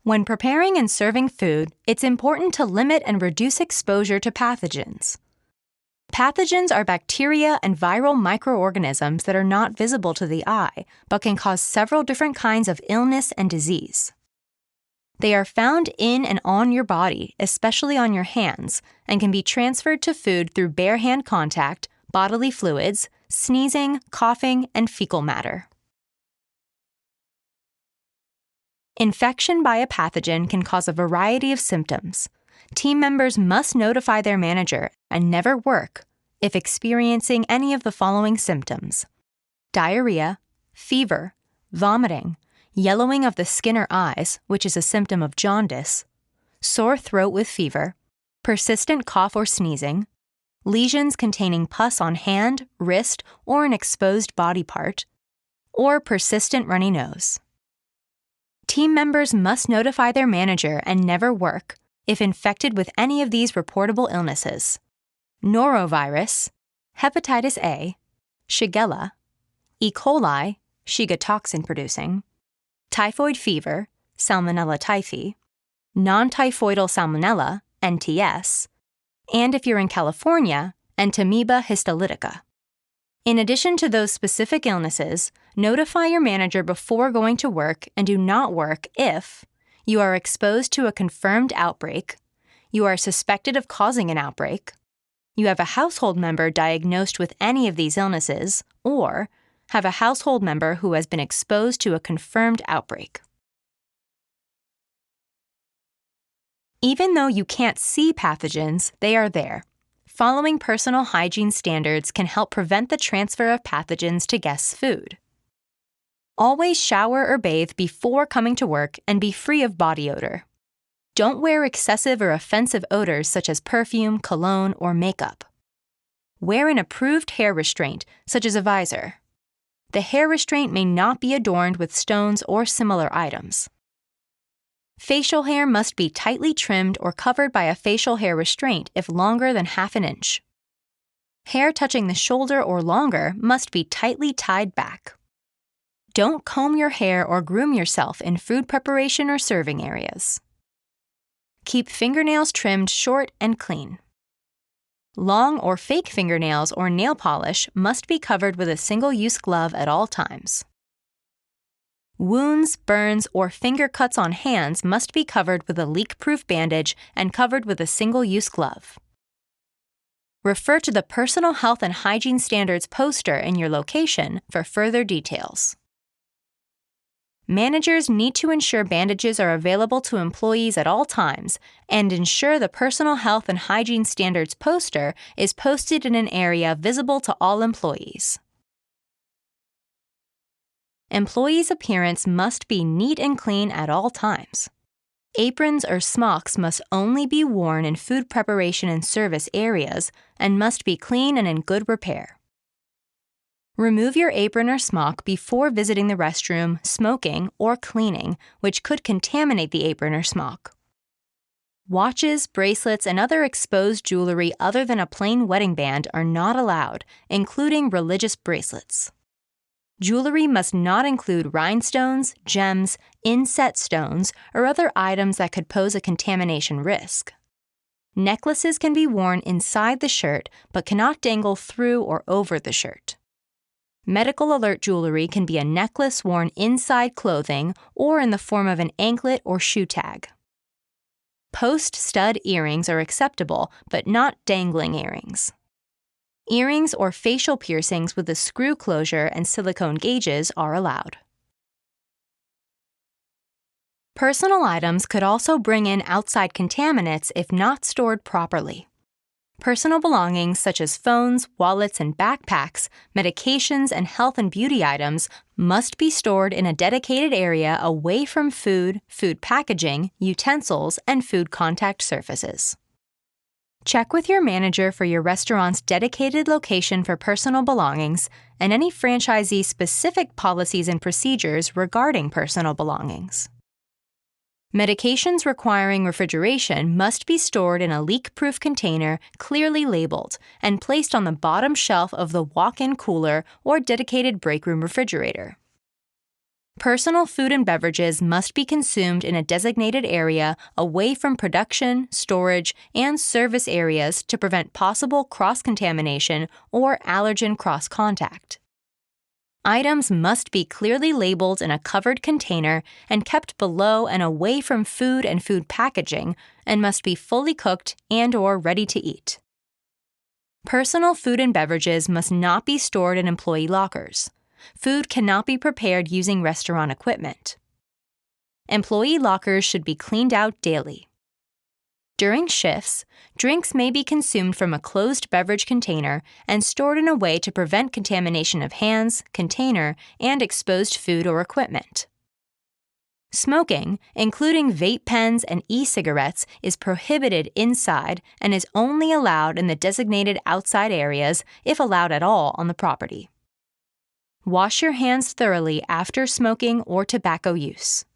When preparing and serving food, it's important to limit and reduce exposure to pathogens. Pathogens are bacteria and viral microorganisms that are not visible to the eye, but can cause several different kinds of illness and disease. They are found in and on your body, especially on your hands, and can be transferred to food through bare hand contact, bodily fluids, sneezing, coughing, and fecal matter. Infection by a pathogen can cause a variety of symptoms. Team members must notify their manager and never work if experiencing any of the following symptoms: diarrhea, fever, vomiting, yellowing of the skin or eyes, which is a symptom of jaundice, sore throat with fever, persistent cough or sneezing, lesions containing pus on hand, wrist, or an exposed body part, or persistent runny nose. Team members must notify their manager and never work if infected with any of these reportable illnesses: norovirus, hepatitis A, Shigella, E. coli, Shiga toxin producing, typhoid fever, Salmonella typhi, non-typhoidal salmonella, NTS, and if you're in California, Entamoeba histolytica. In addition to those specific illnesses, notify your manager before going to work and do not work if you are exposed to a confirmed outbreak, you are suspected of causing an outbreak, you have a household member diagnosed with any of these illnesses, or have a household member who has been exposed to a confirmed outbreak. Even though you can't see pathogens, they are there. Following personal hygiene standards can help prevent the transfer of pathogens to guests' food. Always shower or bathe before coming to work and be free of body odor. Don't wear excessive or offensive odors such as perfume, cologne, or makeup. Wear an approved hair restraint, such as a visor. The hair restraint may not be adorned with stones or similar items. Facial hair must be tightly trimmed or covered by a facial hair restraint if longer than ½ inch. Hair touching the shoulder or longer must be tightly tied back. Don't comb your hair or groom yourself in food preparation or serving areas. Keep fingernails trimmed short and clean. Long or fake fingernails or nail polish must be covered with a single-use glove at all times. Wounds, burns, or finger cuts on hands must be covered with a leak-proof bandage and covered with a single-use glove. Refer to the Personal Health and Hygiene Standards poster in your location for further details. Managers need to ensure bandages are available to employees at all times and ensure the Personal Health and Hygiene Standards poster is posted in an area visible to all employees. Employees' appearance must be neat and clean at all times. Aprons or smocks must only be worn in food preparation and service areas and must be clean and in good repair. Remove your apron or smock before visiting the restroom, smoking, or cleaning, which could contaminate the apron or smock. Watches, bracelets, and other exposed jewelry other than a plain wedding band are not allowed, including religious bracelets. Jewelry must not include rhinestones, gems, inset stones, or other items that could pose a contamination risk. Necklaces can be worn inside the shirt but cannot dangle through or over the shirt. Medical alert jewelry can be a necklace worn inside clothing or in the form of an anklet or shoe tag. Post-stud earrings are acceptable, but not dangling earrings. Earrings or facial piercings with a screw closure and silicone gauges are allowed. Personal items could also bring in outside contaminants if not stored properly. Personal belongings such as phones, wallets, and backpacks, medications, and health and beauty items must be stored in a dedicated area away from food, food packaging, utensils, and food contact surfaces. Check with your manager for your restaurant's dedicated location for personal belongings and any franchisee-specific policies and procedures regarding personal belongings. Medications requiring refrigeration must be stored in a leak-proof container clearly labeled and placed on the bottom shelf of the walk-in cooler or dedicated break room refrigerator. Personal food and beverages must be consumed in a designated area away from production, storage, and service areas to prevent possible cross-contamination or allergen cross-contact. Items must be clearly labeled in a covered container and kept below and away from food and food packaging, and must be fully cooked and/or ready to eat. Personal food and beverages must not be stored in employee lockers. Food cannot be prepared using restaurant equipment. Employee lockers should be cleaned out daily. During shifts, drinks may be consumed from a closed beverage container and stored in a way to prevent contamination of hands, container, and exposed food or equipment. Smoking, including vape pens and e-cigarettes, is prohibited inside and is only allowed in the designated outside areas, if allowed at all, on the property. Wash your hands thoroughly after smoking or tobacco use.